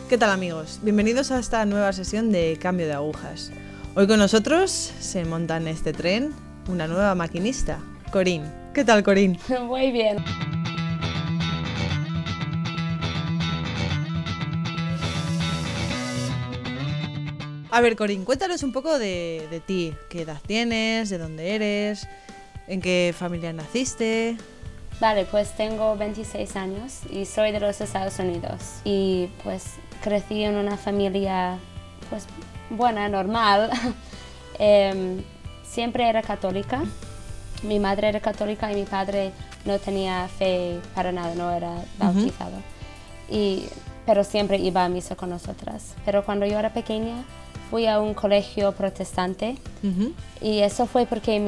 ¿Qué tal, amigos? Bienvenidos a esta nueva sesión de Cambio de Agujas. Hoy con nosotros se monta en este tren una nueva maquinista, Corín. ¿Qué tal, Corín? Muy bien. A ver, Corín, cuéntanos un poco de ti. ¿Qué edad tienes? ¿De dónde eres? ¿En qué familia naciste? Vale, pues tengo 26 años y soy de los Estados Unidos. Y pues crecí en una familia pues buena, normal. Siempre era católica. Mi madre era católica y mi padre no tenía fe para nada, no era bautizado. Pero siempre iba a misa con nosotras. Pero cuando yo era pequeña fui a un colegio protestante y eso fue porque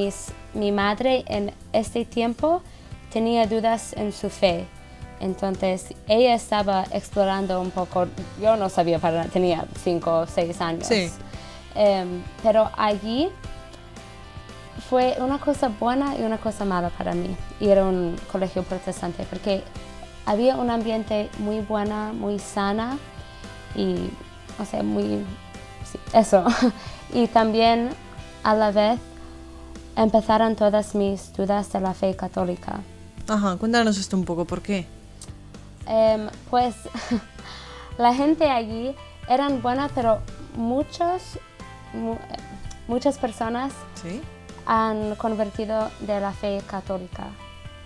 mi madre en este tiempo tenía dudas en su fe. Entonces ella estaba explorando un poco, yo no sabía, tenía 5 o 6 años. Sí. Pero allí fue una cosa buena y una cosa mala para mí ir a un colegio protestante porque había un ambiente muy bueno, muy sana y, o sea, muy... Sí, eso. Y también a la vez empezaron todas mis dudas de la fe católica. Ajá, cuéntanos esto un poco, ¿por qué? Pues la gente allí eran buenas, pero muchas personas ¿Sí? han convertido de la fe católica.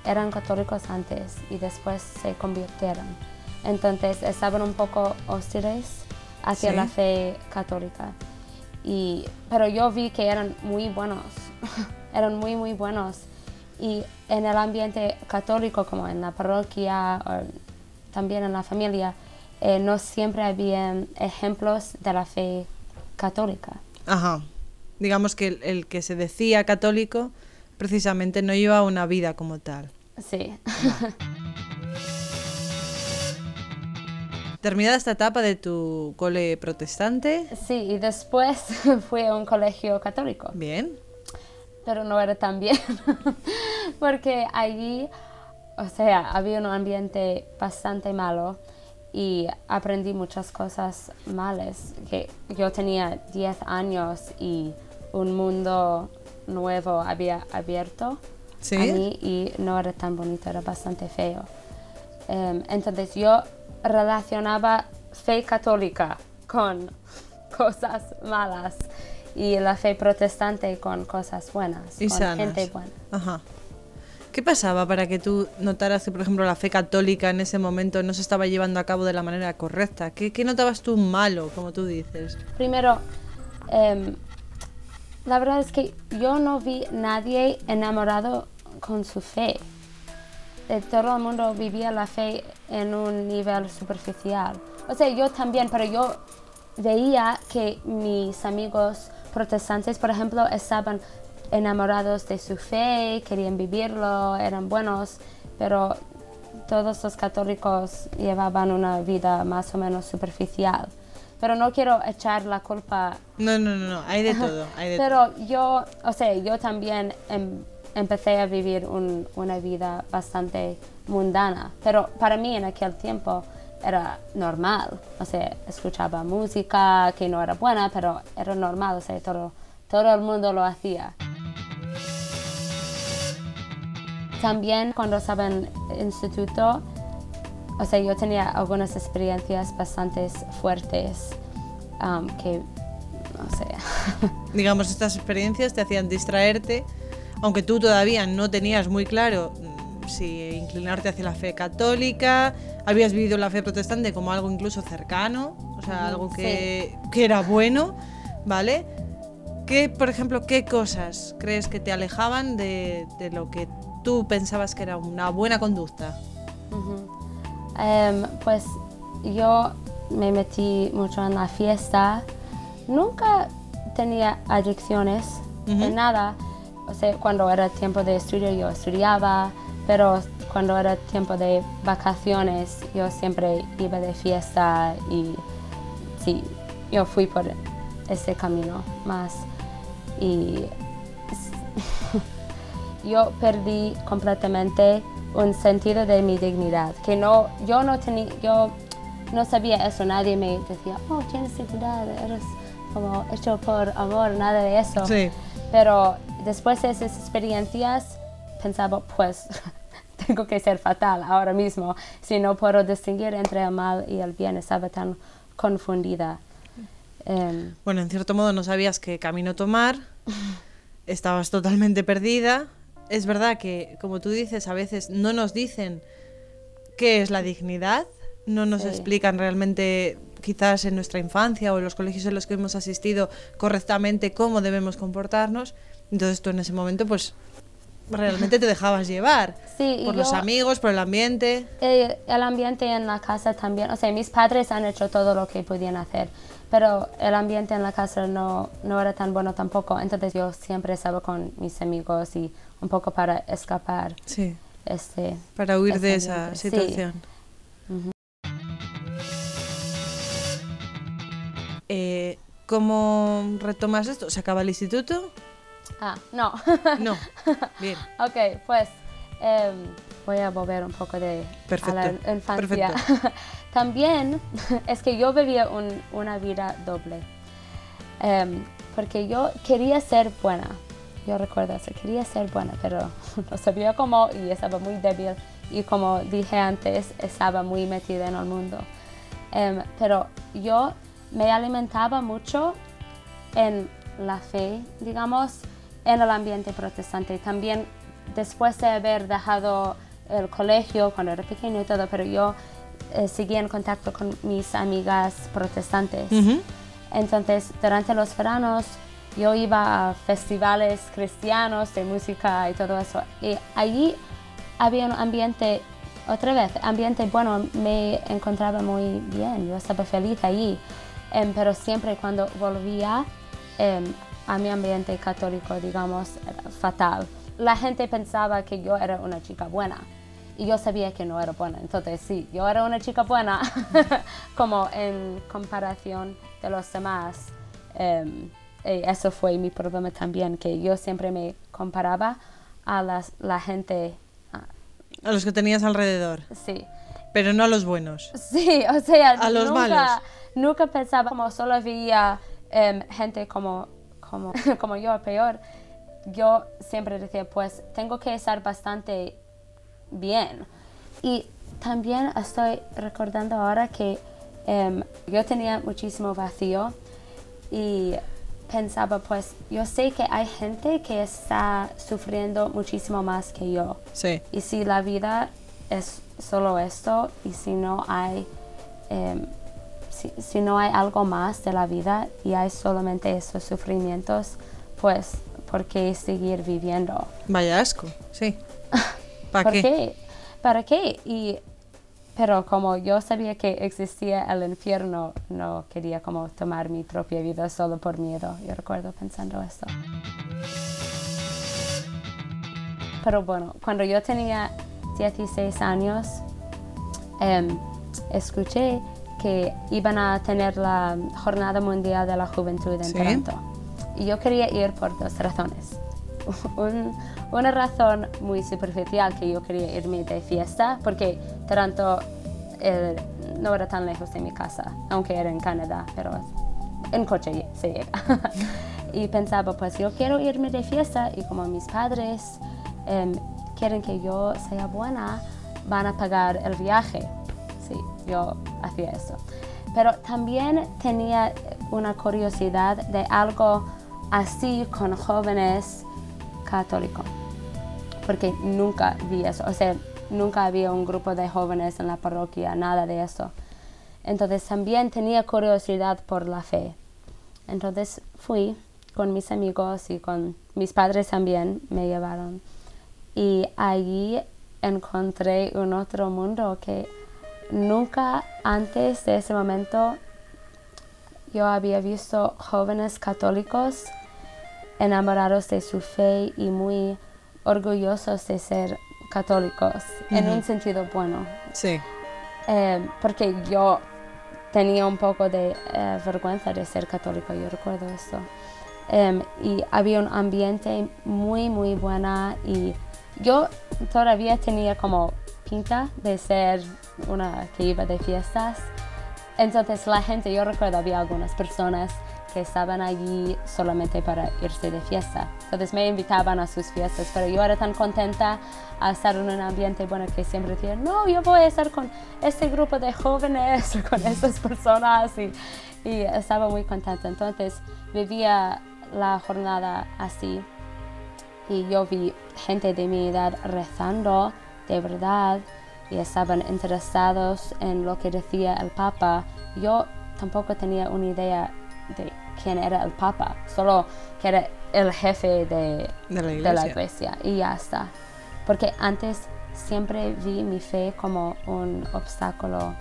Eran católicos antes y después se convirtieron. Entonces estaban un poco hostiles hacia ¿Sí? la fe católica. Pero yo vi que eran muy buenos, eran muy, muy buenos. Y en el ambiente católico, como en la parroquia o también en la familia, no siempre había ejemplos de la fe católica. Ajá. Digamos que el que se decía católico precisamente no lleva una vida como tal. Sí. Terminada esta etapa de tu cole protestante. Sí, y después fui a un colegio católico. Bien. Pero no era tan bien, porque allí, o sea, había un ambiente bastante malo y aprendí muchas cosas malas, que yo tenía 10 años y un mundo nuevo había abierto ¿Sí? a mí y no era tan bonito, era bastante feo. Entonces yo relacionaba fe católica con cosas malas y la fe protestante con cosas buenas, Y con sanas. gente buena. Ajá. ¿Qué pasaba para que tú notaras que, por ejemplo, la fe católica en ese momento no se estaba llevando a cabo de la manera correcta? ¿Qué notabas tú malo, como tú dices? Primero, la verdad es que yo no vi nadie enamorado con su fe. Todo el mundo vivía la fe en un nivel superficial. O sea, yo también, pero yo veía que mis amigos protestantes, por ejemplo, estaban enamorados de su fe, querían vivirlo, eran buenos, pero todos los católicos llevaban una vida más o menos superficial. Pero no quiero echar la culpa. No, hay de todo, hay de todo. Pero yo también empecé a vivir una vida bastante mundana, pero para mí en aquel tiempo era normal, o sea, escuchaba música que no era buena, pero era normal, o sea, todo el mundo lo hacía. También cuando estaba en instituto, o sea, yo tenía algunas experiencias bastante fuertes que, no sé. Digamos, estas experiencias te hacían distraerte, aunque tú todavía no tenías muy claro si inclinarte hacia la fe católica, habías vivido la fe protestante como algo incluso cercano, o sea, algo que era bueno, ¿vale? Por ejemplo, ¿qué cosas crees que te alejaban de lo que tú pensabas que era una buena conducta? Pues yo me metí mucho en la fiesta, nunca tenía adicciones de nada. O sea, cuando era tiempo de estudio yo estudiaba, pero cuando era tiempo de vacaciones yo siempre iba de fiesta y sí, yo fui por ese camino más. Y yo perdí completamente un sentido de mi dignidad, que yo no sabía eso, nadie me decía, oh, tienes dignidad, eres como hecho por amor, nada de eso. Sí. Pero después de esas experiencias pensaba, pues tengo que ser fatal ahora mismo, si no puedo distinguir entre el mal y el bien, estaba tan confundida. Bueno, en cierto modo no sabías qué camino tomar, estabas totalmente perdida. Es verdad que, como tú dices, a veces no nos dicen qué es la dignidad, no nos explican realmente, quizás en nuestra infancia o en los colegios en los que hemos asistido correctamente, cómo debemos comportarnos. Entonces tú en ese momento pues realmente te dejabas llevar por los amigos, por el ambiente. El ambiente en la casa también, o sea, mis padres han hecho todo lo que podían hacer, pero el ambiente en la casa no era tan bueno tampoco. Entonces yo siempre estaba con mis amigos y un poco para escapar. Sí. Para huir de esa situación. Sí. ¿Cómo retomas esto? ¿Se acaba el instituto? No. No. Bien. Ok, pues voy a volver un poco a la infancia. Perfecto. También es que yo vivía una vida doble. Porque yo quería ser buena. Yo recuerdo eso, quería ser buena, pero no sabía cómo y estaba muy débil. Y como dije antes, estaba muy metida en el mundo. Pero yo me alimentaba mucho en la fe, digamos, en el ambiente protestante. También después de haber dejado el colegio cuando era pequeño y todo, pero yo seguía en contacto con mis amigas protestantes. Entonces, durante los veranos, yo iba a festivales cristianos de música y todo eso. Y allí había un ambiente, otra vez, ambiente bueno, me encontraba muy bien. Yo estaba feliz allí. Pero siempre cuando volvía a mi ambiente católico, digamos, era fatal. La gente pensaba que yo era una chica buena. Y yo sabía que no era buena. Entonces, sí, yo era una chica buena, como en comparación de los demás. Eso fue mi problema también, que yo siempre me comparaba a la gente. A los que tenías alrededor. Sí. Pero no a los buenos. Sí, o sea, a los malos. Nunca pensaba, como solo veía gente como yo, peor. Yo siempre decía, pues, tengo que estar bastante bien. Y también estoy recordando ahora que yo tenía muchísimo vacío y pensaba, pues, yo sé que hay gente que está sufriendo muchísimo más que yo. Sí. Y si la vida es solo esto y si no hay si no hay algo más de la vida y hay solamente esos sufrimientos, pues, ¿por qué seguir viviendo? Vaya asco, sí. ¿Para qué? ¿Para qué? Pero como yo sabía que existía el infierno, no quería como tomar mi propia vida solo por miedo. Yo recuerdo pensando esto. Pero bueno, cuando yo tenía 16 años, escuché que iban a tener la Jornada Mundial de la Juventud en Toronto. Y yo quería ir por dos razones. Una razón muy superficial, que yo quería irme de fiesta, porque Toronto no era tan lejos de mi casa, aunque era en Canadá, pero en coche se llega. Y pensaba, pues yo quiero irme de fiesta y como mis padres quieren que yo sea buena, van a pagar el viaje. Sí, yo hacía eso. Pero también tenía una curiosidad de algo así con jóvenes católicos, porque nunca vi eso, o sea, nunca había un grupo de jóvenes en la parroquia, nada de eso. Entonces también tenía curiosidad por la fe. Entonces fui con mis amigos y con mis padres también me llevaron. Y allí encontré un otro mundo que nunca antes de ese momento yo había visto jóvenes católicos enamorados de su fe y muy orgullosos de ser católicos, en un sentido bueno. Sí. Porque yo tenía un poco de vergüenza de ser católico, yo recuerdo esto. Y había un ambiente muy, muy bueno y yo todavía tenía como pinta de ser una que iba de fiestas, Entonces la gente, yo recuerdo, había algunas personas que estaban allí solamente para irse de fiesta. Entonces me invitaban a sus fiestas, pero yo era tan contenta a estar en un ambiente bueno que siempre decía, no, yo voy a estar con este grupo de jóvenes, con estas personas, y estaba muy contenta. Entonces vivía la jornada así, y yo vi gente de mi edad rezando de verdad, y estaban interesados en lo que decía el Papa. Yo tampoco tenía una idea de quién era el Papa, solo que era el jefe de la iglesia, y ya está. Porque antes siempre vi mi fe como un obstáculo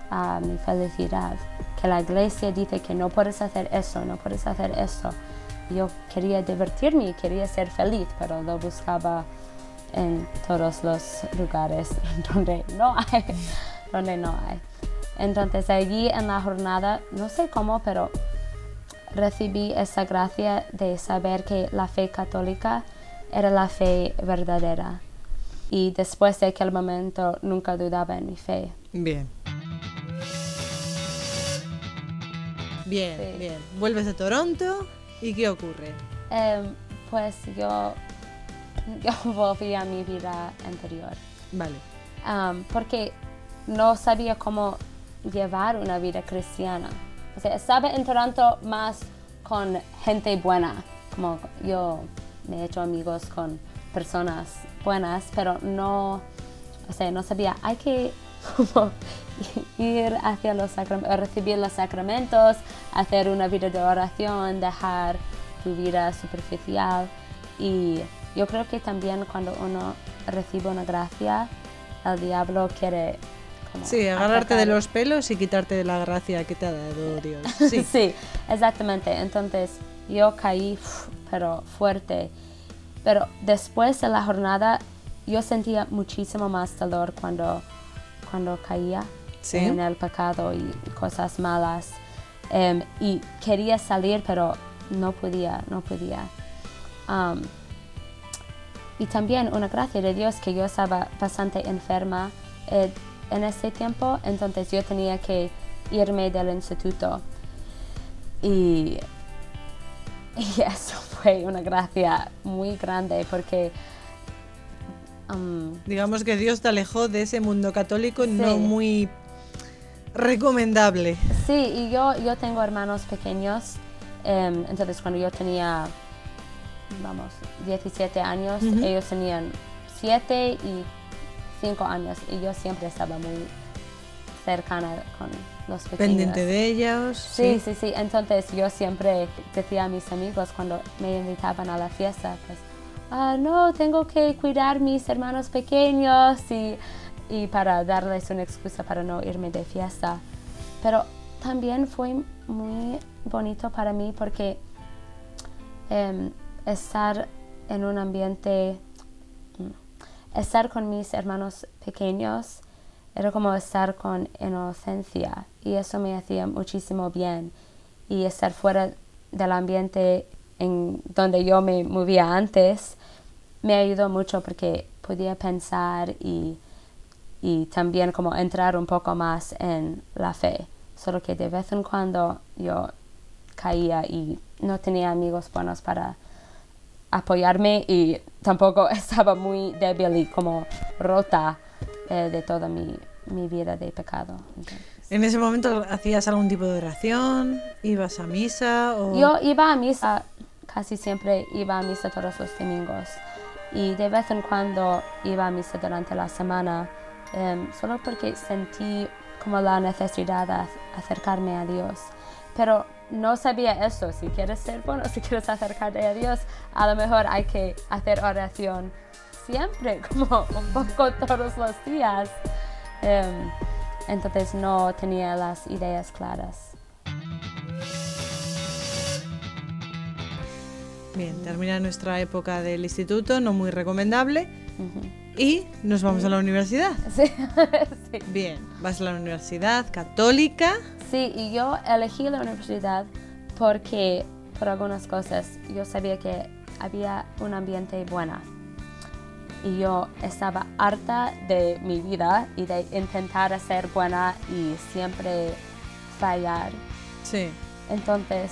a mi felicidad, que la iglesia dice que no puedes hacer eso, no puedes hacer eso. Yo quería divertirme, quería ser feliz, pero lo buscaba en todos los lugares donde no hay. Entonces allí en la jornada, no sé cómo, pero recibí esa gracia de saber que la fe católica era la fe verdadera. Y después de aquel momento nunca dudaba en mi fe. Bien. Bien, Sí. bien. Vuelves a Toronto y ¿qué ocurre? Pues yo volví a mi vida anterior. Vale. Porque no sabía cómo llevar una vida cristiana. O sea, estaba en Toronto más con gente buena, como yo me he hecho amigos con personas buenas, pero no sabía, hay que como ir hacia los sacramentos, recibir los sacramentos, hacer una vida de oración, dejar tu vida superficial. Y yo creo que también cuando uno recibe una gracia, el diablo quiere como Sí, agarrarte de atacar. los pelos y quitarte de la gracia que te ha dado Dios. Sí. Sí, exactamente. Entonces yo caí, pero fuerte. Pero después de la jornada yo sentía muchísimo más dolor cuando caía Sí. en el pecado y cosas malas. Y quería salir, pero no podía. Y también una gracia de Dios que yo estaba bastante enferma en ese tiempo, entonces yo tenía que irme del instituto. Y eso fue una gracia muy grande porque Digamos que Dios te alejó de ese mundo católico Sí. no muy recomendable. sí, y yo tengo hermanos pequeños, entonces cuando yo tenía, 17 años, Ujú. ellos tenían 7 y 5 años, y yo siempre estaba muy cercana con los pequeños. Pendiente de ellos. Sí, entonces yo siempre decía a mis amigos cuando me invitaban a la fiesta, pues, no, tengo que cuidar mis hermanos pequeños, y para darles una excusa para no irme de fiesta. Pero también fue muy bonito para mí porque estar en un ambiente, estar con mis hermanos pequeños era como estar con inocencia, y eso me hacía muchísimo bien. Y estar fuera del ambiente en donde yo me movía antes me ayudó mucho porque podía pensar y también como entrar un poco más en la fe. Solo que de vez en cuando yo caía y no tenía amigos buenos para apoyarme, y tampoco estaba muy débil y como rota de toda mi vida de pecado. Entonces, ¿En ese momento hacías algún tipo de oración? ¿Ibas a misa? O... yo iba a misa, casi siempre iba a misa todos los domingos, y de vez en cuando iba a misa durante la semana, solo porque sentí como la necesidad de acercarme a Dios. Pero no sabía eso. Si quieres ser bueno, si quieres acercarte a Dios, a lo mejor hay que hacer oración siempre, como un poco todos los días. Entonces no tenía las ideas claras. Bien, termina nuestra época del instituto, no muy recomendable, y nos vamos a la universidad. Sí, sí. Bien, vas a la universidad católica. Sí, y yo elegí la universidad porque, por algunas cosas, yo sabía que había un ambiente bueno. Y yo estaba harta de mi vida y de intentar ser buena y siempre fallar. Sí. Entonces,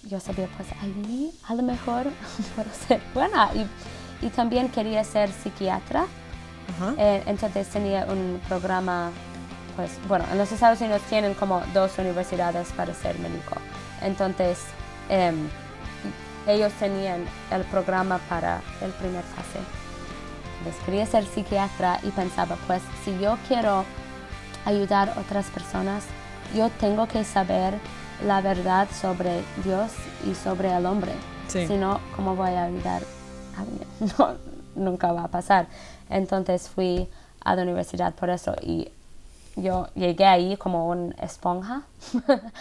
yo sabía, pues allí a lo mejor puedo ser buena. Y también quería ser psiquiatra. Ajá. Entonces tenía un programa, pues bueno, en los Estados Unidos tienen como 2 universidades para ser médico. Entonces, ellos tenían el programa para el primer fase. Entonces quería ser psiquiatra y pensaba, pues si yo quiero ayudar a otras personas, yo tengo que saber la verdad sobre Dios y sobre el hombre. Sí. Si no, ¿cómo voy a ayudar a alguien? No, nunca va a pasar. Entonces fui a la universidad por eso y yo llegué ahí como una esponja,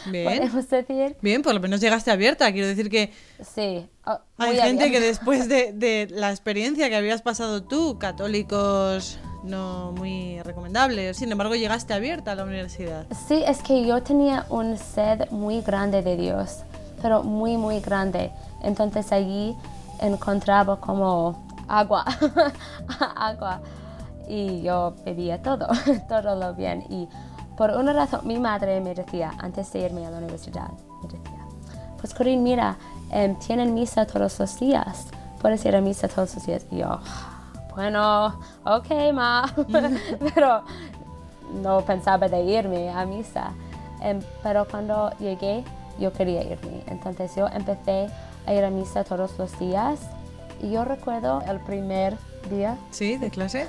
Bien. podemos decir. Bien, por lo menos llegaste abierta. Quiero decir que Sí. hay gente que después de la experiencia que habías pasado tú, católicos no muy recomendables, sin embargo llegaste abierta a la universidad. Sí, es que yo tenía un sed muy grande de Dios, pero muy, muy grande. Entonces allí encontraba como agua, agua. Y yo bebía todo, todo lo bien. Y por una razón, mi madre me decía, antes de irme a la universidad, me decía, pues Corín, mira, tienen misa todos los días, puedes ir a misa todos los días. Y yo, bueno, ok, ma, pero no pensaba de irme a misa. Pero cuando llegué, yo quería irme. Entonces yo empecé a ir a misa todos los días. Y yo recuerdo el primer día. ¿Sí? ¿De clase?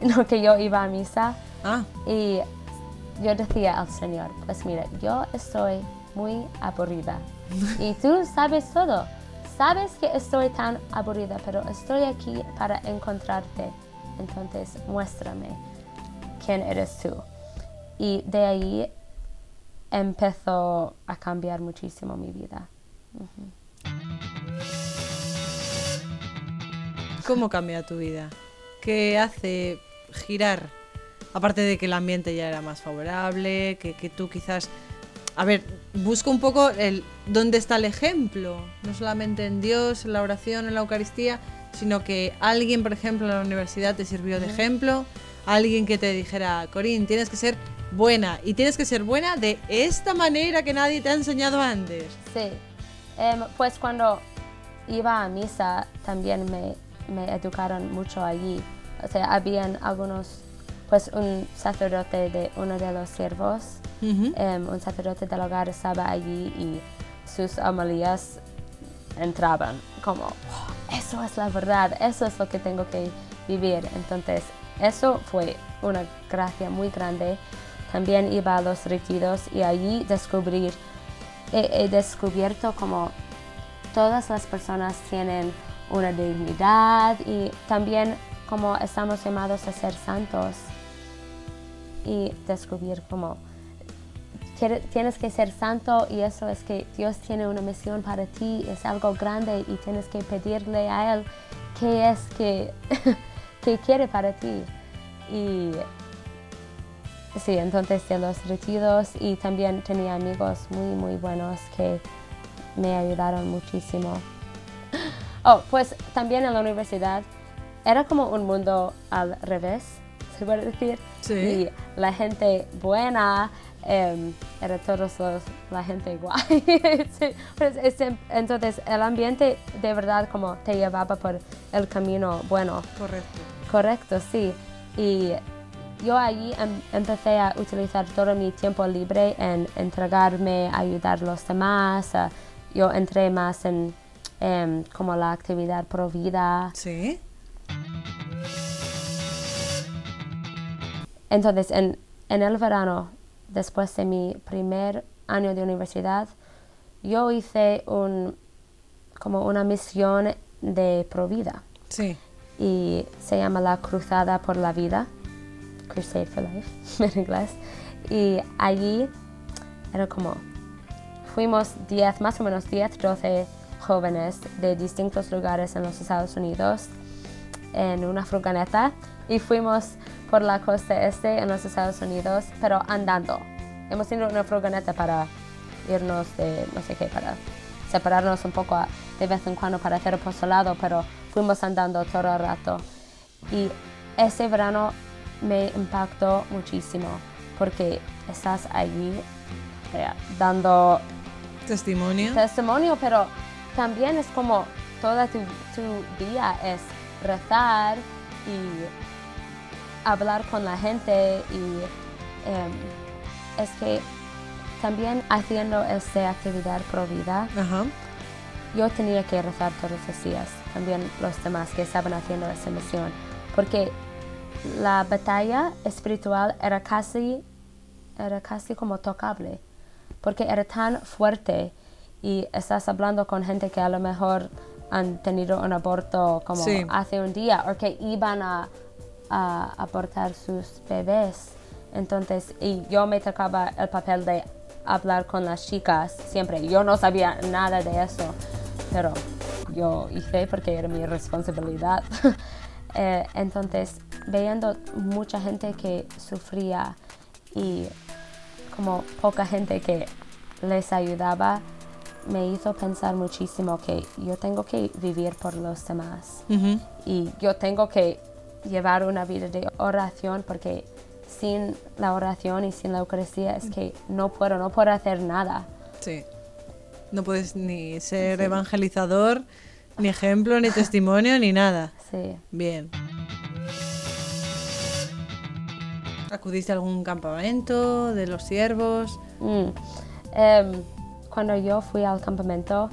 No, que yo iba a misa. Ah. Y yo decía al Señor, pues mira, yo estoy muy aburrida. Y tú sabes todo. Sabes que estoy tan aburrida, pero estoy aquí para encontrarte. Entonces, muéstrame quién eres tú. Y de ahí empezó a cambiar muchísimo mi vida. ¿Cómo cambia tu vida? ¿Qué hace girar? Aparte de que el ambiente ya era más favorable, que tú quizás... A ver, busco un poco dónde está el ejemplo, no solamente en Dios, en la oración, en la Eucaristía, sino que alguien, por ejemplo, en la universidad te sirvió de ejemplo, alguien que te dijera, Corín, tienes que ser buena, y tienes que ser buena de esta manera que nadie te ha enseñado antes. Sí, pues cuando iba a misa también me educaron mucho allí. O sea, habían algunos, pues un sacerdote de uno de los siervos, un sacerdote del hogar estaba allí y sus homilías entraban como, eso es la verdad, eso es lo que tengo que vivir. Entonces, eso fue una gracia muy grande. También iba a los retiros y allí he descubierto como todas las personas tienen una dignidad y también como estamos llamados a ser santos y descubrir como tienes que ser santo y eso es que Dios tiene una misión para ti, es algo grande y tienes que pedirle a Él qué es que quiere para ti. Y sí, entonces de los retiros y también tenía amigos muy, muy buenos que me ayudaron muchísimo. Oh, pues también en la universidad era como un mundo al revés, se puede decir. Sí. Y la gente buena era la gente guay. Sí, pues, entonces el ambiente de verdad como te llevaba por el camino bueno. Correcto. Correcto, sí. Y yo allí empecé a utilizar todo mi tiempo libre en entregarme, a ayudar a los demás. Yo entré más en como la actividad pro vida. Sí. Entonces, en el verano, después de mi primer año de universidad, yo hice como una misión de pro vida. Sí. Y se llama la Cruzada por la Vida, Crusade for Life en inglés. Y allí era como, fuimos más o menos 12 jóvenes de distintos lugares en los Estados Unidos en una furgoneta y fuimos por la costa este en los Estados Unidos, pero andando. Hemos tenido una furgoneta para irnos de, no sé qué, para separarnos un poco de vez en cuando para hacer apostolado, pero fuimos andando todo el rato. Y ese verano me impactó muchísimo, porque estás allí dando testimonio, pero también es como toda tu día es rezar y hablar con la gente y es que también haciendo esta actividad pro vida, yo tenía que rezar todos los días, también los demás que estaban haciendo esa misión, porque la batalla espiritual era casi como tocable, porque era tan fuerte y estás hablando con gente que a lo mejor han tenido un aborto como hace un día o que iban a abortar sus bebés. Entonces, y yo me tocaba el papel de hablar con las chicas siempre. Yo no sabía nada de eso, pero yo hice porque era mi responsabilidad. Entonces, viendo mucha gente que sufría y como poca gente que les ayudaba, me hizo pensar muchísimo que yo tengo que vivir por los demás. Y yo tengo que llevar una vida de oración porque sin la oración y sin la Eucaristía es que no puedo hacer nada. Sí. No puedes ni ser evangelizador, ni ejemplo, ni testimonio, ni nada. Sí. Bien. ¿Acudiste a algún campamento de los siervos? Cuando yo fui al campamento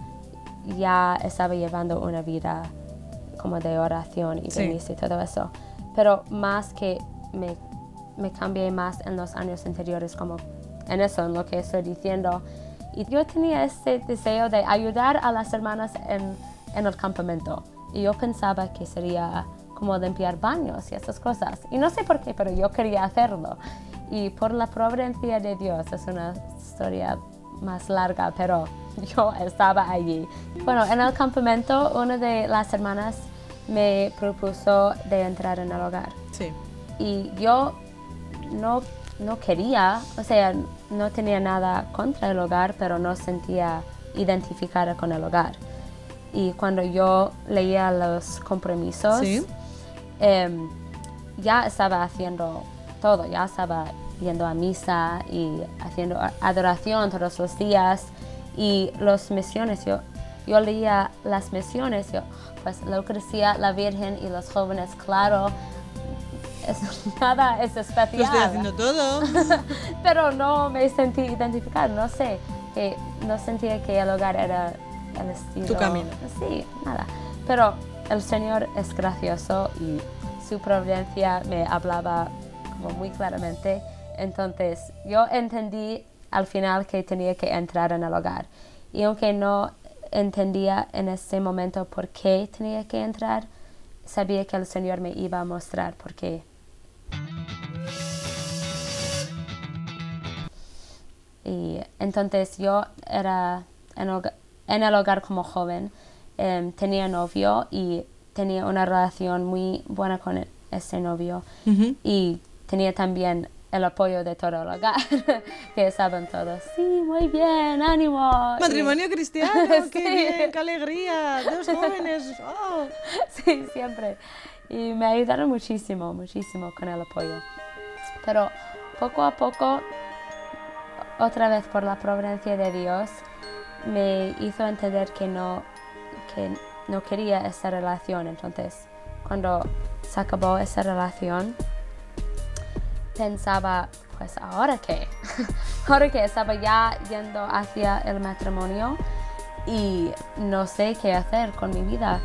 ya estaba llevando una vida como de oración y de misa y todo eso. Pero más que me cambié más en los años anteriores, como en eso, en lo que estoy diciendo. Y yo tenía este deseo de ayudar a las hermanas en el campamento. Y yo pensaba que sería como limpiar baños y esas cosas. Y no sé por qué, pero yo quería hacerlo. Y por la providencia de Dios, es una historia más larga, pero yo estaba allí. Bueno, en el campamento, una de las hermanas me propuso de entrar en el hogar. Sí. Y yo no quería, o sea, no tenía nada contra el hogar, pero no sentía identificada con el hogar. Y cuando yo leía los compromisos, ya estaba haciendo todo, ya estaba yendo a misa y haciendo adoración todos los días. Y las misiones, yo leía las misiones, pues la Eucaristía, la Virgen y los jóvenes, claro, nada es especial. Lo estoy haciendo todo. Pero no me sentí identificada, no sé, no sentía que el hogar era el estilo. Tu camino. Sí, nada. Pero el Señor es gracioso y su providencia me hablaba como muy claramente. Entonces yo entendí al final que tenía que entrar en el hogar. Y aunque no entendía en ese momento por qué tenía que entrar, sabía que el Señor me iba a mostrar por qué. Y entonces yo era en el hogar como joven, tenía novio y tenía una relación muy buena con ese novio. Y tenía también el apoyo de todo el hogar, que estaban todos, sí, muy bien, ánimo. Matrimonio cristiano, qué bien, qué alegría, dos jóvenes. Oh. Sí, siempre. Y me ayudaron muchísimo, muchísimo con el apoyo. Pero poco a poco, otra vez por la providencia de Dios, me hizo entender que no quería esa relación. Entonces, cuando se acabó esa relación, pensaba, pues, ¿ahora qué? Ahora que estaba ya yendo hacia el matrimonio y no sé qué hacer con mi vida.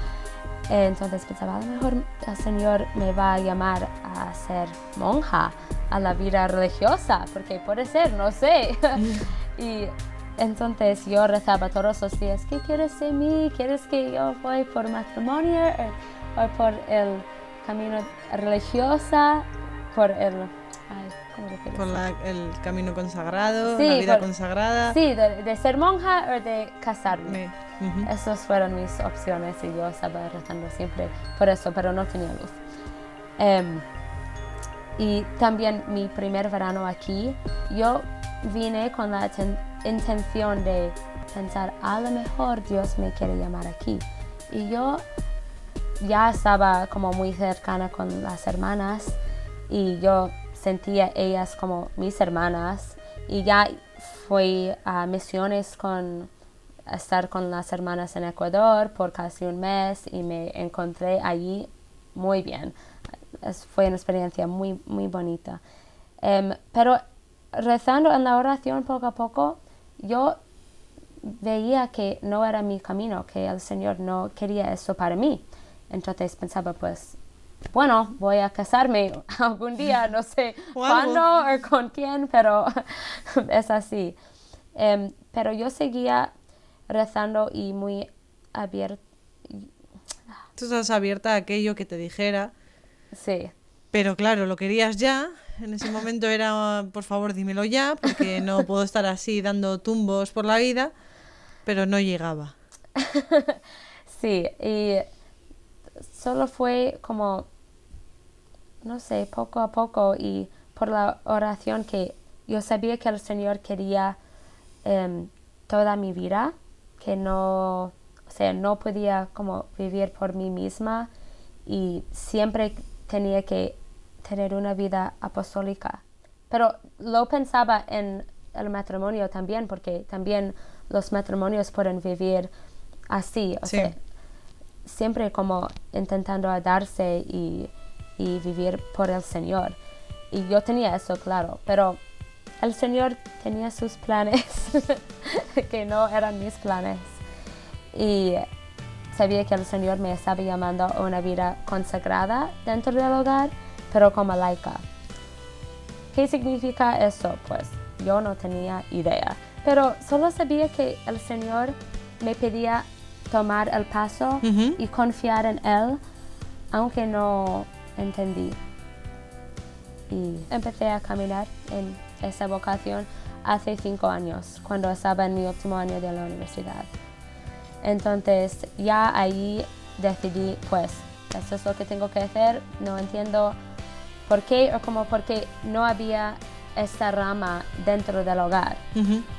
Entonces pensaba, a lo mejor el Señor me va a llamar a ser monja, a la vida religiosa, porque puede ser, no sé. Y entonces yo rezaba todos los días, ¿qué quieres de mí? ¿Quieres que yo voy por matrimonio o por el camino religioso? Por el... Por el camino consagrado, la vida consagrada. Sí, de ser monja o de casarme. Esas fueron mis opciones y yo estaba rezando siempre por eso, pero no tenía luz. Y también mi primer verano aquí, yo vine con la intención de pensar, a lo mejor Dios me quiere llamar aquí. Y yo ya estaba como muy cercana con las hermanas y yo sentía ellas como mis hermanas Y ya fui a misiones estar con las hermanas en Ecuador por casi un mes y me encontré allí muy bien. Fue una experiencia muy, muy bonita. Pero rezando en la oración poco a poco, yo veía que no era mi camino, que el Señor no quería eso para mí. Entonces pensaba, pues, bueno, voy a casarme algún día, no sé cuándo o con quién, pero es así. Pero yo seguía rezando y muy abierta. Tú estás abierta a aquello que te dijera. Sí. Pero claro, lo querías ya. En ese momento era, por favor, dímelo ya, porque no puedo estar así dando tumbos por la vida. Pero no llegaba. Sí, y solo fue como, no sé, poco a poco y por la oración que yo sabía que el Señor quería toda mi vida, que no, o sea, no podía como vivir por mí misma y siempre tenía que tener una vida apostólica. Pero lo pensaba en el matrimonio también, porque también los matrimonios pueden vivir así, o sea, siempre como intentando darse y vivir por el Señor. Y yo tenía eso claro, pero el Señor tenía sus planes que no eran mis planes. Y sabía que el Señor me estaba llamando a una vida consagrada dentro del hogar, pero como laica. ¿Qué significa eso? Pues yo no tenía idea. Pero solo sabía que el Señor me pedía tomar el paso y confiar en Él, aunque no entendí. Y empecé a caminar en esa vocación hace 5 años, cuando estaba en mi último año de la universidad. Entonces ya ahí decidí, pues, esto es lo que tengo que hacer. No entiendo por qué o como porque no había esta rama dentro del hogar.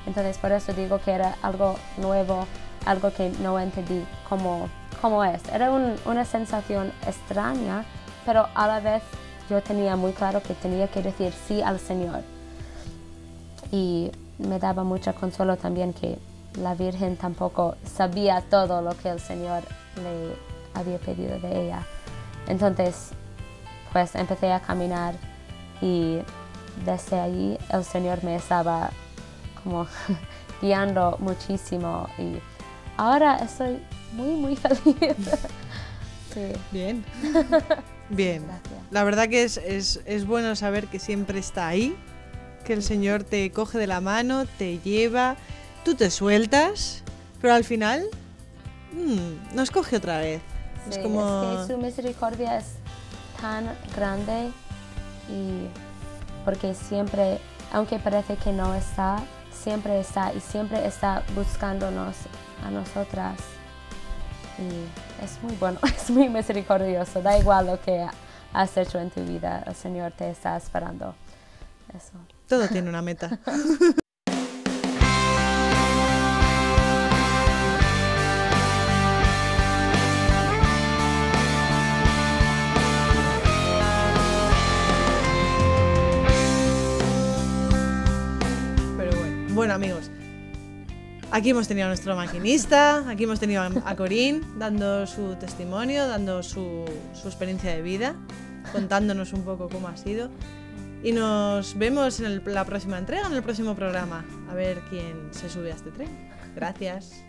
Entonces por eso digo que era algo nuevo, algo que no entendí cómo es. Era una sensación extraña, pero a la vez yo tenía muy claro que tenía que decir sí al Señor. Y me daba mucho consuelo también que la Virgen tampoco sabía todo lo que el Señor le había pedido de ella. Entonces, pues empecé a caminar y desde allí el Señor me estaba como guiando muchísimo y ahora estoy muy, muy feliz. Sí. Bien. Bien. Gracias. La verdad que es bueno saber que siempre está ahí, que el Señor te coge de la mano, te lleva, tú te sueltas, pero al final nos coge otra vez. Sí, es como... es que su misericordia es tan grande y porque siempre, aunque parece que no está, siempre está y siempre está buscándonos a nosotras. Y es muy bueno, es muy misericordioso, da igual lo que has hecho en tu vida, el Señor te está esperando. Eso. Todo tiene una meta. Bueno, amigos, aquí hemos tenido a nuestro maquinista, aquí hemos tenido a Corín dando su testimonio, dando su experiencia de vida, contándonos un poco cómo ha sido. Y nos vemos en la próxima entrega, en el próximo programa, a ver quién se sube a este tren. Gracias.